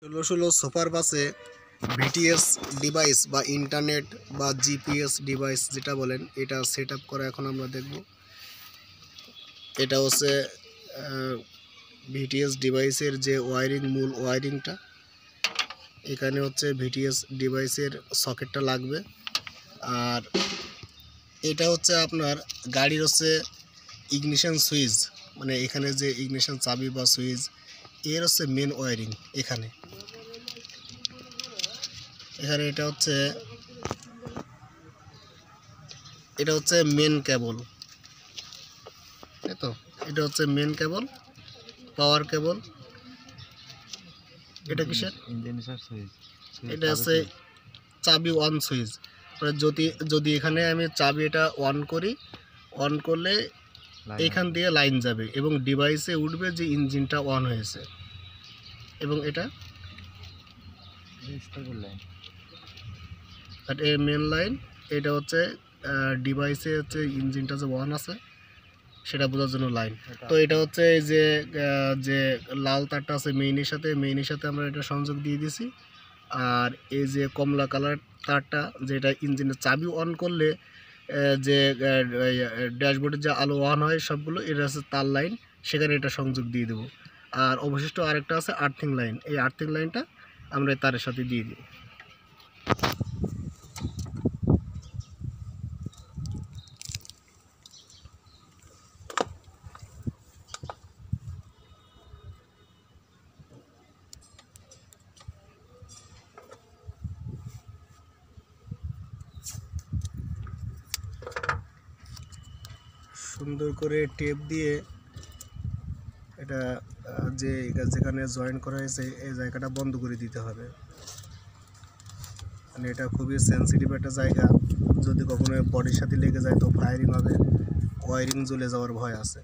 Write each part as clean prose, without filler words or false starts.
ষোলো ষোলো সুপার বাসে ভিটিএস ডিভাইস বা ইন্টারনেট বা জিপিএস ডিভাইস যেটা বলেন এটা সেট আপ করা এখন আমরা দেখব। এটা হচ্ছে ভিটিএস ডিভাইসের যে মূল ওয়ারিংটা। এখানে হচ্ছে ভিটিএস ডিভাইসের সকেটটা লাগবে। আর এটা হচ্ছে আপনার গাড়ির হচ্ছে ইগনিশন সুইচ, মানে এখানে যে ইগনিশন চাবি বা সুইচ এর হচ্ছে মেন ওয়ারিং। এখানে এটা হচ্ছে মেন কেবল, তাই তো। এটা হচ্ছে মেন কেবল, পাওয়ার কেবল। এটা কিসের? এটা হচ্ছে চাবি অন সুইচ। যদি এখানে আমি চাবি এটা অন করি, অন করলে এখান দিয়ে লাইন যাবে এবং ডিভাইসে উঠবে যে ইঞ্জিনটা অন হয়েছে। এবং এটা মেন লাইন। এটা হচ্ছে ডিভাইসে হচ্ছে ইঞ্জিনটা যে অন আছে সেটা বোঝার জন্য লাইন। তো এটা হচ্ছে এই যে লাল তারটা আছে মেইনের সাথে আমরা এটা সংযোগ দিয়ে দিছি। আর এই যে কমলা কালার তারটা, যেটা ইঞ্জিনের চাবি অন করলে যে ড্যাশবোর্ডের যে আলো অন হয় সবগুলো, এটা হচ্ছে তার লাইন, সেখানে এটা সংযোগ দিয়ে দেবো। আর অবশিষ্ট আরেকটা আছে আর্থিং লাইন, এই আর্থিং লাইনটা আমরা তারের সাথে দিয়ে দিই। সুন্দর করে টেপ দিয়ে এটা যেখানে জয়েন করা হয়েছে এই জায়গাটা বন্ধ করে দিতে হবে। মানে এটা খুবই সেন্সিটিভ একটা জায়গা, যদি কখনো বডির সাথে লেগে যায় তো ফায়ারিং হবে, ওয়ারিং জ্বলে যাওয়ার ভয় আছে।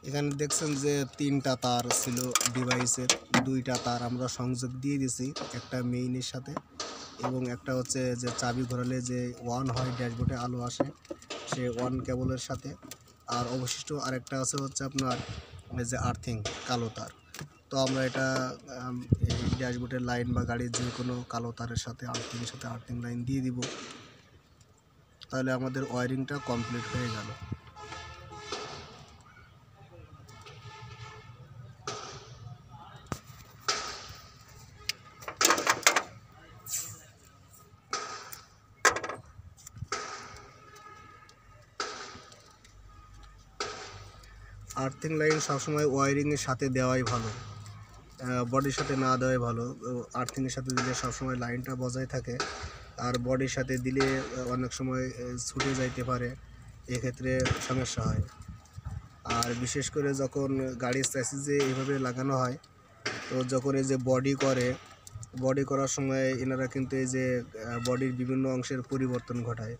এখানে দেখছেন যে 3টা তার ছিল ডিভাইসের, 2টা তার আমরা সংযোগ দিয়ে দিয়েছি, একটা মেইনের সাথে এবং একটা হচ্ছে যে চাবি ঘোরালে যে অন হয় ড্যাশবোর্ডে আলো আসে সে অন কেবলের সাথে। আর অবশিষ্ট আরেকটা আছে হচ্ছে আপনার যে আর্থিং কালো তার। তো আমরা এটা এই ড্যাশবোর্ডের লাইন বা গাড়ির যে কোনো কালো তারের সাথে আর্থিং লাইন দিয়ে দিব, তাহলে আমাদের ওয়ারিংটা কমপ্লিট হয়ে গেল। আর্থিং লাইন সবসময় ওয়ারিংয়ের সাথে দেওয়াই ভালো, বডির সাথে না দেওয়াই ভালো। আর্থিংয়ের সাথে দিলে সবসময় লাইনটা বজায় থাকে, আর বডির সাথে দিলে অনেক সময় ছুটে যাইতে পারে, এক্ষেত্রে সমস্যা হয়। আর বিশেষ করে যখন গাড়ির চ্যাসিসে এইভাবে লাগানো হয়, তো যখন এই যে বডি করার সময় এনারা কিন্তু এই যে বডির বিভিন্ন অংশের পরিবর্তন ঘটায়,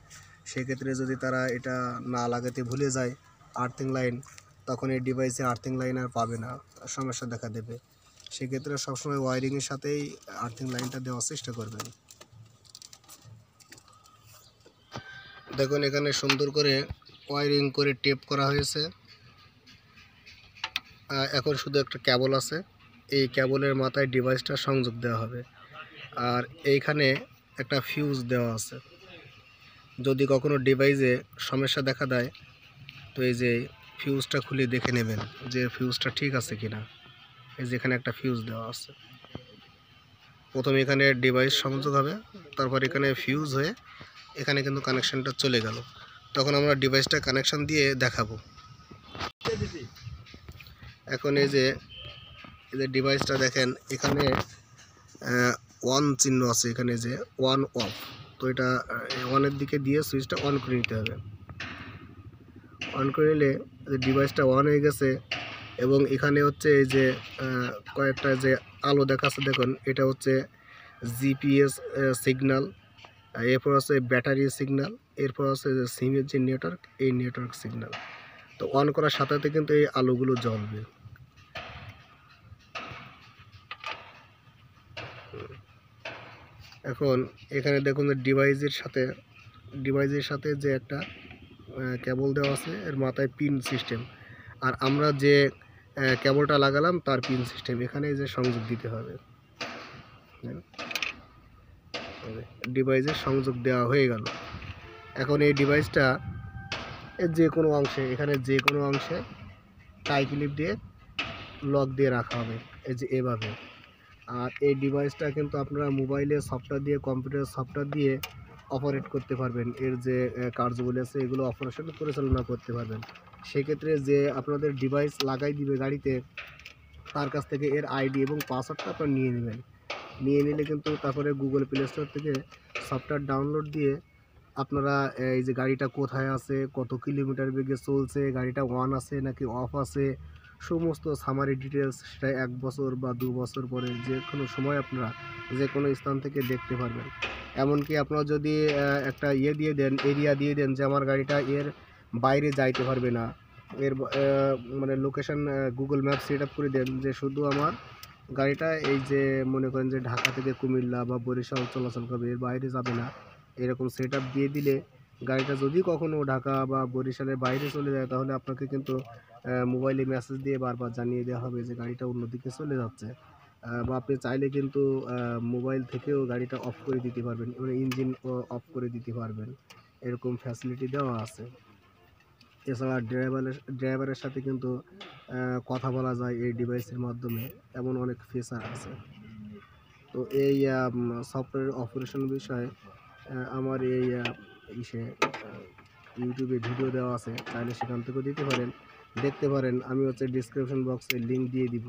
সেক্ষেত্রে যদি তারা এটা না লাগাতে ভুলে যায় আর্থিং লাইন, তখন এই ডিভাইসে আর্থিং লাইন আর পাবে না, সমস্যা দেখা দেবে। সেক্ষেত্রে সবসময় ওয়ারিংয়ের সাথেই আর্থিং লাইনটা দেওয়ার চেষ্টা করবেন। দেখুন এখানে সুন্দর করে ওয়ারিং করে টেপ করা হয়েছে। এখন শুধু একটা কেবল আছে, এই কেবলের মাথায় ডিভাইসটা সংযোগ দেওয়া হবে। আর এইখানে একটা ফিউজ দেওয়া আছে, যদি কখনো ডিভাইসে সমস্যা দেখা দেয় তো এই যে ফিউজটা খুলে দেখে নেবেন যে ফিউজটা ঠিক আছে কিনা। এই যে এখানে একটা ফিউজ দেওয়া আছে। প্রথমে এখানে ডিভাইস সংযোগ হবে, তারপর এখানে ফিউজ হয়ে এখানে কিন্তু কানেকশানটা চলে গেল। তখন আমরা ডিভাইসটা কানেকশান দিয়ে দেখাবো। এখন এই যে ডিভাইসটা দেখেন, এখানে ওয়ান চিহ্ন আছে, এখানে যে ওয়ান অফ। তো এটা ওয়ানের দিকে দিয়ে সুইচটা অন করে নিতে হবে। অন করে নিলে ডিভাইসটা অন হয়ে গেছে। এবং এখানে হচ্ছে এই যে কয়েকটা যে আলো দেখাচ্ছে দেখুন, এটা হচ্ছে জিপিএস সিগন্যাল, এরপর আছে ব্যাটারি সিগন্যাল, এরপর আছে যে সিমের যে নেটওয়ার্ক, এই নেটওয়ার্ক সিগন্যাল। তো অন করার সাথে সাথে কিন্তু এই আলোগুলো জ্বলবে। এখন এখানে দেখুন যে ডিভাইসের সাথে যে একটা কেবল দেওয়া আছে, এর মাথায় পিন সিস্টেম, আর আমরা যে কেবলটা লাগালাম তার পিন সিস্টেম এখানে যে সংযোগ দিতে হবে। ডিভাইসের সংযোগ দেওয়া হয়ে গেল। এখন এই ডিভাইসটা যে কোনো অংশে, এখানে যে কোনো অংশে টাই ক্লিপ দিয়ে লক দিয়ে রাখা হবে, এই যে এভাবে। আর এই ডিভাইসটা কিন্তু আপনারা মোবাইলে সফটওয়্যার দিয়ে, কম্পিউটার সফটওয়্যার দিয়ে অপারেট করতে পারবেন। এর যে কার্যগুলো আছে এগুলো অপারেশন পরিচালনা করতে পারবেন। সেক্ষেত্রে যে আপনাদের ডিভাইস লাগাই দিবে গাড়িতে, তার কাছ থেকে এর আইডি এবং পাসওয়ার্ডটা আপনারা নিয়ে নেবেন। নিয়ে নিলে কিন্তু তারপরে গুগল প্লে স্টোর থেকে সফটওয়্যার ডাউনলোড দিয়ে আপনারা এই যে গাড়িটা কোথায় আছে, কত কিলোমিটার বেগে চলছে, গাড়িটা অন আছে নাকি অফ আছে, সমস্ত সামারি ডিটেলস সেটা 1 বছর বা 2 বছর পরে যে কোনো সময় আপনারা যে কোনো স্থান থেকে দেখতে পারবেন। এমনকি আপনারা যদি একটা দিয়ে দেন, এরিয়া দিয়ে দেন যে আমার গাড়িটা এর বাইরে যাইতে পারবে না, এর মানে location Google map set up করে দেন যে শুধু আমার গাড়িটা এই যে মনে করেন যে ঢাকা থেকে কুমিল্লা বা বরিশাল চলাচল করবে, এর বাইরে যাবে না, এরকম সেট আপ দিয়ে দিলে গাড়িটা যদি কখনও ঢাকা বা বরিশালের বাইরে চলে যায়, তাহলে আপনাকে কিন্তু মোবাইলে মেসেজ দিয়ে বারবার জানিয়ে দেওয়া হবে যে গাড়িটা অন্যদিকে চলে যাচ্ছে। বা আপনি চাইলে কিন্তু মোবাইল থেকেও গাড়িটা অফ করে দিতে পারবেন, মানে ইঞ্জিন অফ করে দিতে পারবেন, এরকম ফ্যাসিলিটি দেওয়া আছে। এছাড়া ড্রাইভারের সাথে কিন্তু কথা বলা যায় এই ডিভাইসের মাধ্যমে, এমন অনেক ফিচার আছে। তো এই সফটওয়্যার অপারেশন বিষয়ে আমার এই ইউটিউবে ভিডিও দেওয়া আছে, চাইলে সেখান থেকেও দিতে পারেন, দেখতে পারেন। আমি হচ্ছে ডিসক্রিপশন বক্সে লিঙ্ক দিয়ে দিব।